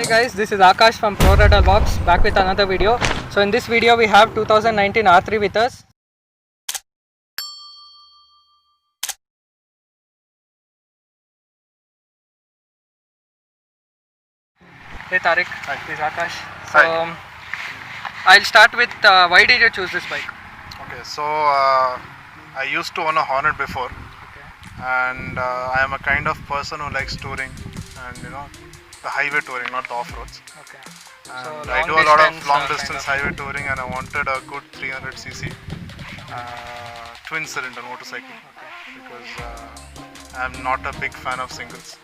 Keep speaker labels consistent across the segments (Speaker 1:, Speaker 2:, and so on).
Speaker 1: guys, this is Akash from Pro Radar Box, back with another video. So in this video we have 2019 R3 with us. Hey Tariq, this is Akash. So I'll start with why did you choose this bike?
Speaker 2: Okay, so I used to own a Hornet before, and I am a kind of person who likes touring and the highway touring, not the off-roads.
Speaker 1: Okay.
Speaker 2: And
Speaker 1: So
Speaker 2: I do a lot of long distance highway touring, and I wanted a good 300cc twin cylinder motorcycle because I'm not a big fan of singles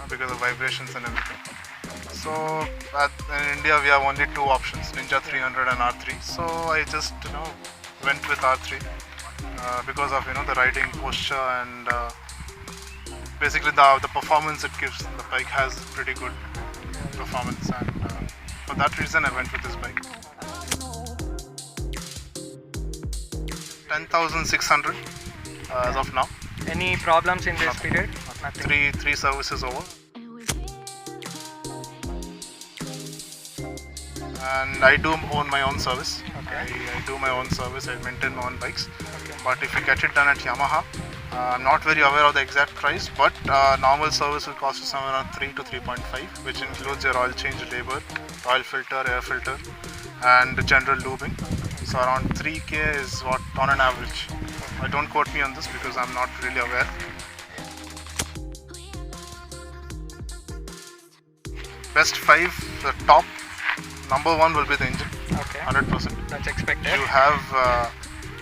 Speaker 2: because of vibrations and everything. So in India we have only two options, Ninja 300 and R3. So I just went with R3 because of the riding posture and basically the performance it gives. The bike has pretty good performance, and for that reason I went with this bike. 10,600 as of now.
Speaker 1: Any problems in this period? Nothing.
Speaker 2: Three services over. And I do own my own service. I do my own service. I maintain my own bikes. But if you get it done at Yamaha, I'm not very aware of the exact price, but normal service will cost you somewhere around 3 to 3.5, which includes your oil change, labor, oil filter, air filter, and the general lubing. So around 3K is what on an average. Don't quote me on this because I'm not really aware. Best 5, the top. Number 1 will be the engine, 100%.
Speaker 1: That's expected.
Speaker 2: You have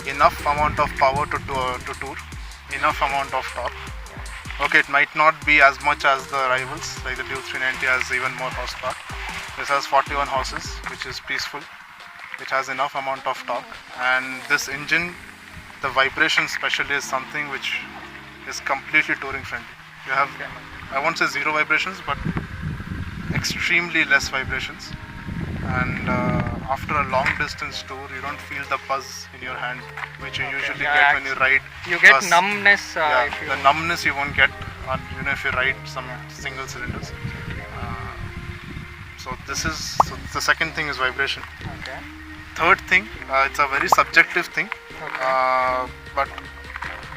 Speaker 2: enough amount of power to tour, enough amount of torque. Okay, it might not be as much as the rivals, like the Duke 390 has even more horsepower. This has 41 horses, which is peaceful. It has enough amount of torque, and this engine, the vibration especially, is something which is completely touring friendly. You have, I won't say zero vibrations, but extremely less vibrations. And after a long distance tour, you don't feel the buzz in your hand, which you usually get when you ride.
Speaker 1: You get numbness.
Speaker 2: The numbness you won't get if you ride some single cylinders. So the second thing is vibration. Third thing, it's a very subjective thing, but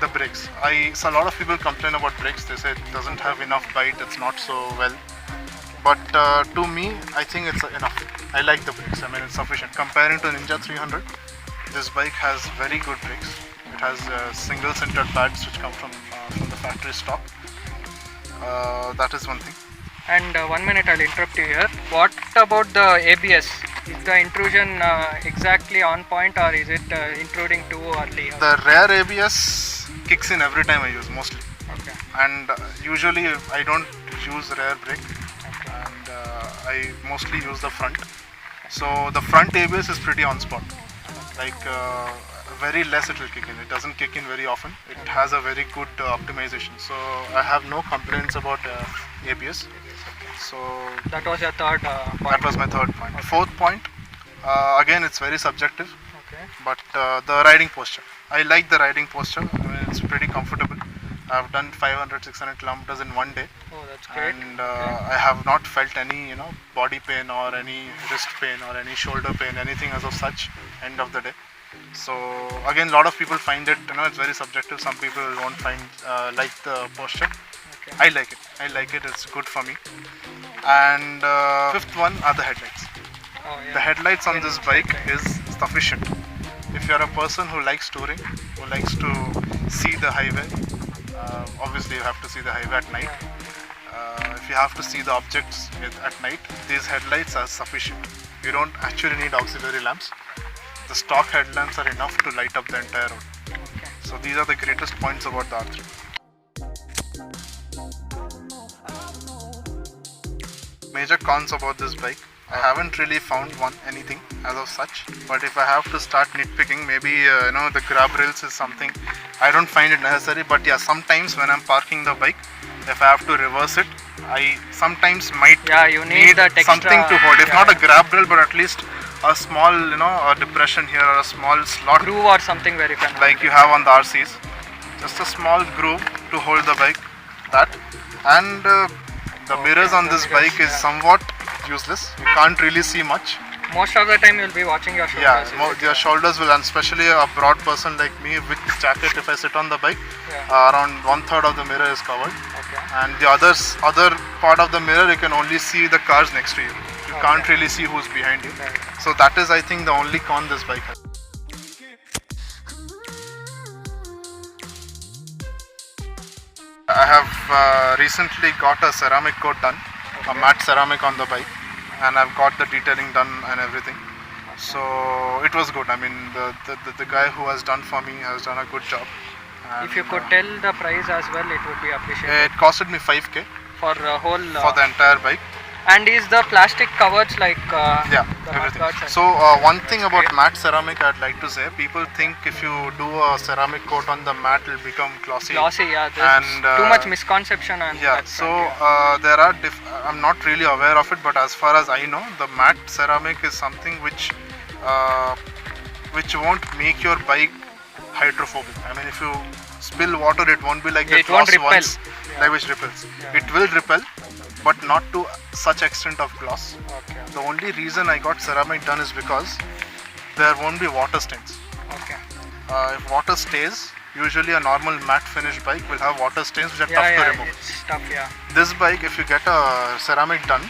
Speaker 2: the brakes. I saw a lot of people complain about brakes. They say it doesn't have enough bite, it's not so well. But to me, I think it's enough. I like the brakes. I mean, it's sufficient. Comparing to Ninja 300, this bike has very good brakes. It has single sintered pads which come from the factory stock. That is one thing.
Speaker 1: And 1 minute, I'll interrupt you here. What about the ABS? Is the intrusion exactly on point, or is it intruding too early?
Speaker 2: The rear ABS kicks in every time I use, mostly. And usually I don't use rear brake. And I mostly use the front. So the front ABS is pretty on spot. Like very less it will kick in. It doesn't kick in very often. It has a very good optimization. So I have no complaints about ABS. So
Speaker 1: that was your third point.
Speaker 2: That was my third point. Fourth point, again it's very subjective. But the riding posture. I like the riding posture. I mean, it's pretty comfortable. I've done 500-600 kilometers in one day.
Speaker 1: Oh, that's great.
Speaker 2: And I have not felt any body pain or any wrist pain or any shoulder pain, anything as of such, end of the day. So again, a lot of people find it, it's very subjective. Some people won't find like the posture. I like it. It's good for me. And fifth one are the headlights. The headlights on this bike is sufficient. If you're a person who likes touring, who likes to see the highway, obviously you have to see the highway at night. If you have to see the objects at night, these headlights are sufficient. You don't actually need auxiliary lamps. The stock headlamps are enough to light up the entire road. So these are the greatest points about the R3. Major cons about this bike. I haven't really found anything as of such, but if I have to start nitpicking, maybe the grab rails is something I don't find it necessary. But yeah, sometimes when I'm parking the bike, if I have to reverse it, I sometimes might need something to hold. If not a grab rail, but at least a small a depression here or a small slot
Speaker 1: groove or something where you can
Speaker 2: like you have on the RCs. Just a small groove to hold the bike. And the mirrors on this bike is somewhat useless. You can't really see much.
Speaker 1: Most of the time you'll be watching your shoulders.
Speaker 2: Yeah, your shoulders will, and especially a broad person like me with this jacket, if I sit on the bike,
Speaker 1: Yeah.
Speaker 2: around 1/3 of the mirror is covered.
Speaker 1: Okay.
Speaker 2: And the other part of the mirror, you can only see the cars next to you. You can't really see who's behind you.
Speaker 1: Right.
Speaker 2: So that is, I think, the only con this bike has. I have recently got a ceramic coat done, a matte ceramic on the bike, and I've got the detailing done and everything. So it was good. I mean, the guy who has done for me has done a good job. And
Speaker 1: If you could tell the price as well, it would be appreciated.
Speaker 2: it costed me 5k
Speaker 1: For a whole.
Speaker 2: for the entire bike.
Speaker 1: And is the plastic coverage like
Speaker 2: Yeah,
Speaker 1: the
Speaker 2: everything.
Speaker 1: mudguards and-
Speaker 2: So one thing about matte ceramic I'd like to say, people think if you do a ceramic coat on the matte, it'll become glossy.
Speaker 1: glossy? Yeah, there's
Speaker 2: And,
Speaker 1: too much misconception on
Speaker 2: Yeah,
Speaker 1: that
Speaker 2: so
Speaker 1: front,
Speaker 2: there are I'm not really aware of it, but as far as I know, the matte ceramic is something which won't make your bike hydrophobic. I mean, if you spill water, it won't be like the
Speaker 1: It won't
Speaker 2: gloss
Speaker 1: repel.
Speaker 2: ones, like which repels.
Speaker 1: Yeah.
Speaker 2: It will repel, but not to such extent of gloss.
Speaker 1: Okay.
Speaker 2: The only reason I got ceramic done is because there won't be water stains.
Speaker 1: Okay.
Speaker 2: If water stays, usually a normal matte finish bike will have water stains which are
Speaker 1: Yeah,
Speaker 2: tough to
Speaker 1: yeah,
Speaker 2: remove.
Speaker 1: it's tough. Yeah.
Speaker 2: This bike, if you get a ceramic done,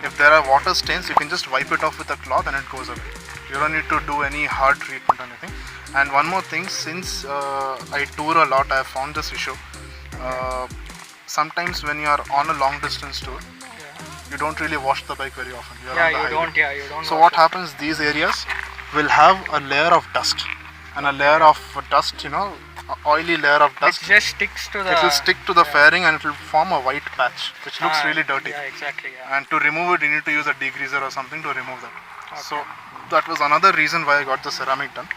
Speaker 2: if there are water stains, you can just wipe it off with a cloth and it goes away. You don't need to do any hard treatment or anything. And one more thing, since I tour a lot, I have found this issue. Sometimes when you are on a long distance tour, you don't really wash the bike very often. You are on the
Speaker 1: Yeah, you
Speaker 2: highway.
Speaker 1: don't. Yeah, you don't.
Speaker 2: So
Speaker 1: wash
Speaker 2: what
Speaker 1: it.
Speaker 2: happens, these areas will have a layer of dust, and a layer of dust, oily layer of
Speaker 1: It
Speaker 2: dust.
Speaker 1: just sticks to the.
Speaker 2: It will stick to the fairing and it will form a white patch, which looks really dirty.
Speaker 1: Yeah, exactly. Yeah.
Speaker 2: And to remove it, you need to use a degreaser or something to remove that. So that was another reason why I got the ceramic done.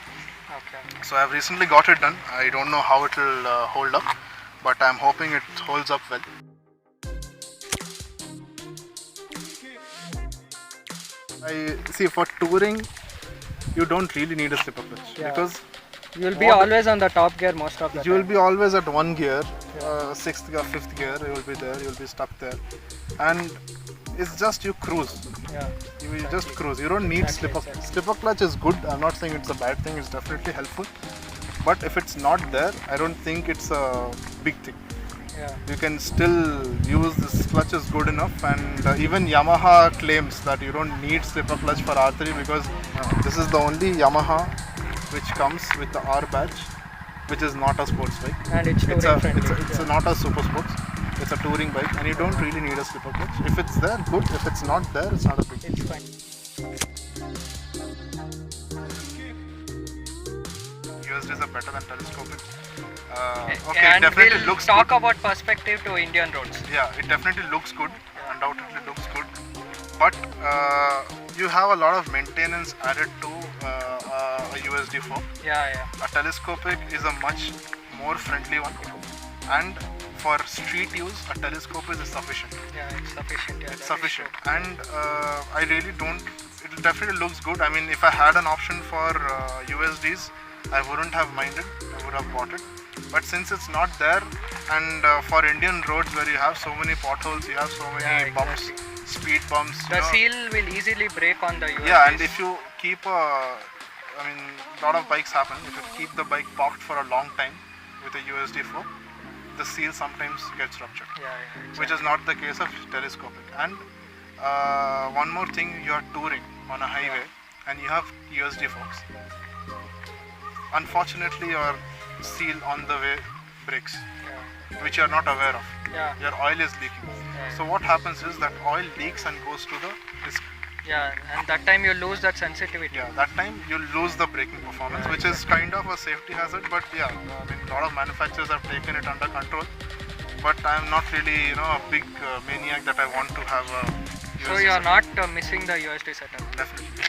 Speaker 1: Okay.
Speaker 2: So I have recently got it done. I don't know how it will hold up, but I'm hoping it holds up well. I see, for touring, you don't really need a slipper clutch,
Speaker 1: Yeah.
Speaker 2: because
Speaker 1: You'll be always on the top gear most of the
Speaker 2: you will
Speaker 1: time.
Speaker 2: be always at one gear, sixth gear, fifth gear. You will be there. You will be stuck there, and it's just you cruise.
Speaker 1: Yeah.
Speaker 2: You will just cruise. You don't need
Speaker 1: Exactly,
Speaker 2: slipper.
Speaker 1: exactly.
Speaker 2: Slipper clutch is good. I'm not saying it's a bad thing. It's definitely helpful. But if it's not there, I don't think it's a big thing.
Speaker 1: Yeah.
Speaker 2: You can still use this clutch is good enough, and even Yamaha claims that you don't need slipper clutch for R3 because this is the only Yamaha which comes with the R badge, which is not a sports bike.
Speaker 1: And it's touring friendly.
Speaker 2: It's not a super sports. It's a touring bike, and you don't really need a slipper clutch. If it's there, good. If it's not there, it's not a big deal.
Speaker 1: It's fine.
Speaker 2: USDs are better than telescopic.
Speaker 1: Okay,
Speaker 2: it
Speaker 1: and
Speaker 2: definitely
Speaker 1: we'll
Speaker 2: looks
Speaker 1: talk
Speaker 2: good.
Speaker 1: about perspective to Indian roads.
Speaker 2: Yeah, it definitely looks good. Undoubtedly looks good. But you have a lot of maintenance added to a USD fork.
Speaker 1: Yeah, yeah.
Speaker 2: A telescopic is a much more friendly one, and for street use, a telescopic is sufficient.
Speaker 1: Yeah, it's sufficient. Yeah,
Speaker 2: It's
Speaker 1: that is
Speaker 2: sufficient,
Speaker 1: true.
Speaker 2: and I really don't. It definitely looks good. I mean, if I had an option for USDs, I wouldn't have minded. I would have bought it. But since it's not there, and for Indian roads where you have so many potholes, you have so many
Speaker 1: Yeah,
Speaker 2: bumps,
Speaker 1: exactly.
Speaker 2: speed bumps.
Speaker 1: The seal will easily break on the USBs.
Speaker 2: Yeah, and if you keep a lot of bikes happen. If you keep the bike parked for a long time with a USD fork, the seal sometimes gets ruptured, which is not the case of telescopic. And one more thing, you are touring on a highway and you have USD forks. Unfortunately, your seal on the way breaks, which you are not aware of. Your oil is leaking. So what happens is that oil leaks and goes to the disc.
Speaker 1: Yeah, and that time you lose that sensitivity.
Speaker 2: Yeah, that time you lose the braking performance, which is kind of a safety hazard. But yeah, a lot of manufacturers have taken it under control. But I'm not really, a big maniac that I want to have a USD
Speaker 1: So you are
Speaker 2: setup.
Speaker 1: not missing the USD setup.
Speaker 2: Definitely.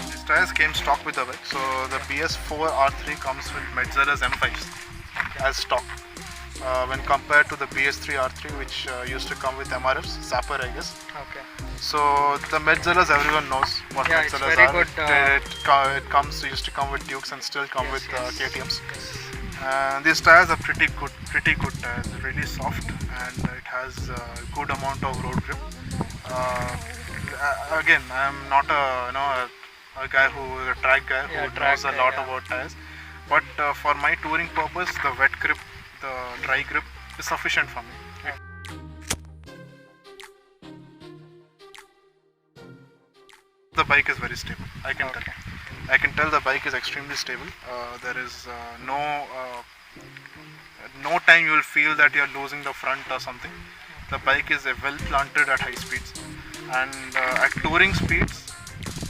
Speaker 2: These tires came stock with the bike. So the BS4 R3 comes with Metzeler's M5s as stock. When compared to the BS3 R3, which used to come with MRFs, Zapper, I guess.
Speaker 1: Okay.
Speaker 2: So the Metzellers, everyone knows what
Speaker 1: Yeah, it's
Speaker 2: Metzellers
Speaker 1: very
Speaker 2: are.
Speaker 1: good,
Speaker 2: It used to come with Dukes and still come with KTMs.
Speaker 1: Yes.
Speaker 2: These tires are pretty good. pretty good tires, really soft, and it has a good amount of road grip. Again, I am not a guy who a track guy who knows a lot about tires, but for my touring purpose, the wet grip, the dry grip is sufficient for me. The bike is very stable. I can tell. I can tell the bike is extremely stable. There is no time you will feel that you are losing the front or something. The bike is well planted at high speeds, and at touring speeds,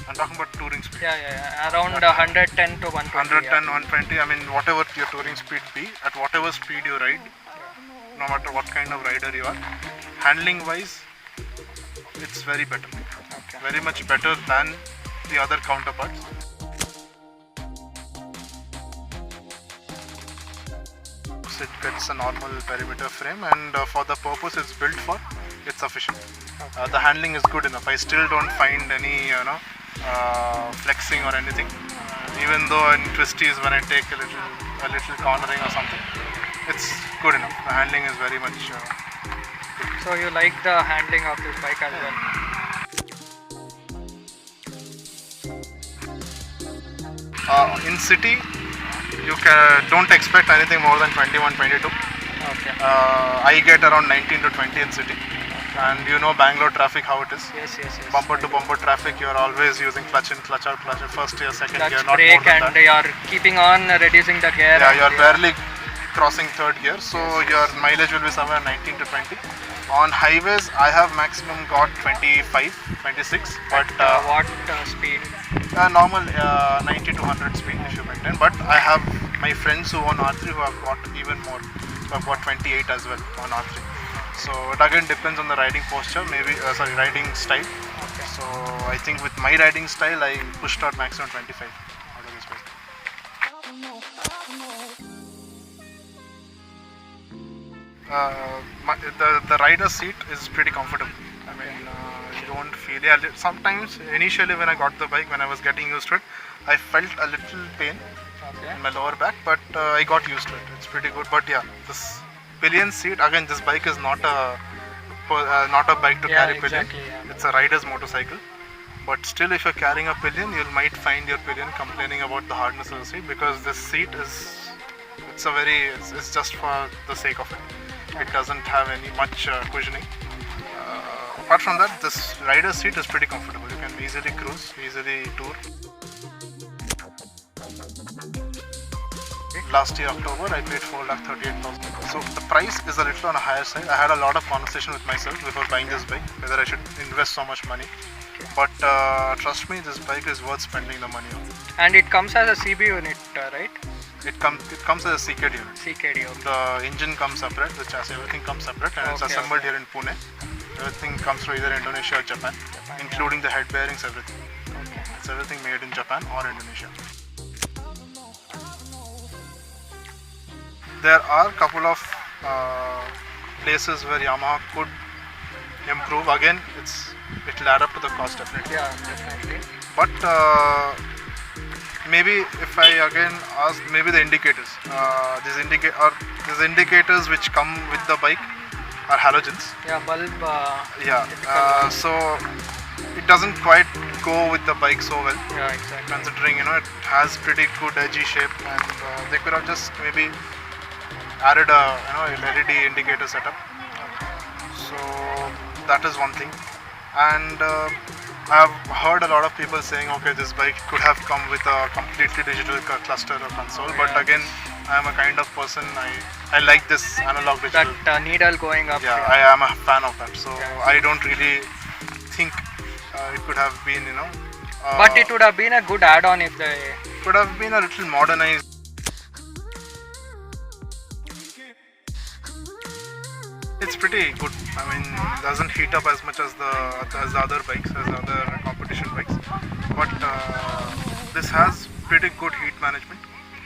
Speaker 2: I'm talking about touring speeds.
Speaker 1: Around 110 to 120.
Speaker 2: 110, 120. I mean, whatever your touring speed be, at whatever speed you ride, no matter what kind of rider you are, handling wise, it's very better. Very much better than the other counterparts. It gets a normal perimeter frame, and for the purpose it's built for, it's sufficient. The handling is good enough. I still don't find any flexing or anything. Even though in twisties when I take a little cornering or something, it's good enough. The handling is very much good.
Speaker 1: So you like the handling of this bike as well?
Speaker 2: In city, you don't expect anything more than 21, 22.
Speaker 1: Okay.
Speaker 2: I get around 19 to 20 in city. And you know Bangalore traffic how it is.
Speaker 1: Yes.
Speaker 2: Bumper to bumper traffic, you are always using clutch in, clutch out, clutch in, first gear, second
Speaker 1: clutch,
Speaker 2: gear, not
Speaker 1: brake,
Speaker 2: more than
Speaker 1: and
Speaker 2: that.
Speaker 1: you are keeping on reducing the gear.
Speaker 2: Yeah, you are barely crossing third gear, so your mileage will be somewhere 19 to 20. On highways, I have maximum got 25, 26, but
Speaker 1: what speed?
Speaker 2: normal 90 to 100 speed if you maintain. But I have my friends who own R3 who have got even more, who have got 28 as well on R3. So it again depends on the riding posture, riding style.
Speaker 1: Okay.
Speaker 2: So I think with my riding style, I pushed out maximum 25 out of this bike. The rider seat is pretty comfortable. I mean, you don't feel. Yeah, sometimes initially when I got the bike, when I was getting used to it, I felt a little pain in my lower back, but I got used to it. It's pretty good. But yeah, this pillion seat, again, this bike is not a bike to carry pillion.
Speaker 1: Yeah.
Speaker 2: It's a rider's motorcycle. But still, if you're carrying a pillion, you might find your pillion complaining about the hardness of the seat, because this seat is, it's just for the sake of it. It doesn't have any much cushioning. Apart from that, this rider's seat is pretty comfortable. You can easily cruise, easily tour. Last year October, I paid 4,38,000. So the price is a little on a higher side. I had a lot of conversation with myself before buying this bike, whether I should invest so much money. But trust me, this bike is worth spending the money on.
Speaker 1: And it comes as a CB unit, right?
Speaker 2: It comes as a CKD unit.
Speaker 1: CKD, okay.
Speaker 2: The engine comes separate, the chassis, everything comes separate, and it's assembled here in Pune. Everything comes from either Indonesia or Japan, including the head bearings, everything.
Speaker 1: Okay.
Speaker 2: It's everything made in Japan or Indonesia. There are a couple of places where Yamaha could improve. Again, it'll add up to the cost definitely.
Speaker 1: Yeah, definitely.
Speaker 2: But maybe if I again ask, maybe the indicators. These indicators which come with the bike are halogens.
Speaker 1: Yeah, bulb.
Speaker 2: So it doesn't quite go with the bike so well.
Speaker 1: Yeah, exactly.
Speaker 2: Considering it has pretty good edgy shape, and they could have just maybe added a LED indicator setup. So that is one thing. And I've heard a lot of people saying, okay, this bike could have come with a completely digital cluster or console. But again, I am a kind of person, I like this analog digital.
Speaker 1: That needle going up.
Speaker 2: Yeah, I am a fan of that. So I don't really think it could have been,
Speaker 1: but it would have been a good add-on if they...
Speaker 2: Could have been a little modernized. It's pretty good. I mean, it doesn't heat up as much as the other bikes, as the other competition bikes. But this has pretty good heat management.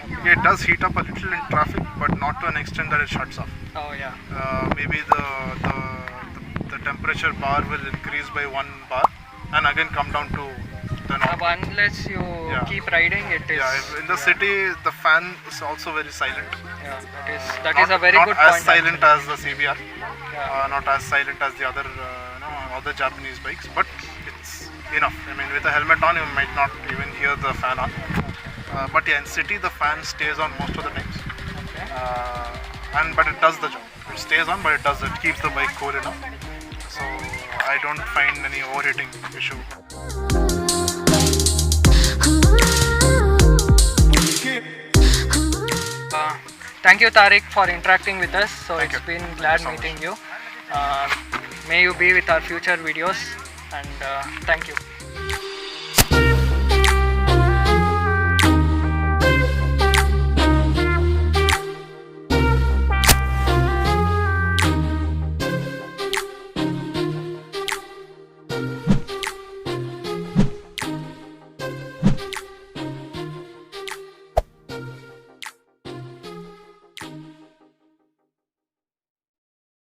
Speaker 2: Yeah, it does heat up a little in traffic, but not to an extent that it shuts off.
Speaker 1: Oh yeah.
Speaker 2: Maybe the temperature bar will increase by 1 bar and again come down to the normal.
Speaker 1: Unless you keep riding, it is.
Speaker 2: Yeah, in the city, the fan is also very silent.
Speaker 1: Yeah, that is a very
Speaker 2: not
Speaker 1: good
Speaker 2: as
Speaker 1: point.
Speaker 2: silent
Speaker 1: actually.
Speaker 2: as the CBR,
Speaker 1: Yeah.
Speaker 2: not as silent as the other other Japanese bikes, but it's enough. I mean, with a helmet on, you might not even hear the fan on. But yeah, in city the fan stays on most of the times,
Speaker 1: Okay.
Speaker 2: but it does the job. It stays on, but it keeps the bike cool enough. So I don't find any overheating issue.
Speaker 1: Thank you, Tariq, for interacting with us. So
Speaker 2: Thank
Speaker 1: it's
Speaker 2: you.
Speaker 1: been
Speaker 2: Thank
Speaker 1: glad
Speaker 2: you so much.
Speaker 1: meeting you. May you be with our future videos, and thank you.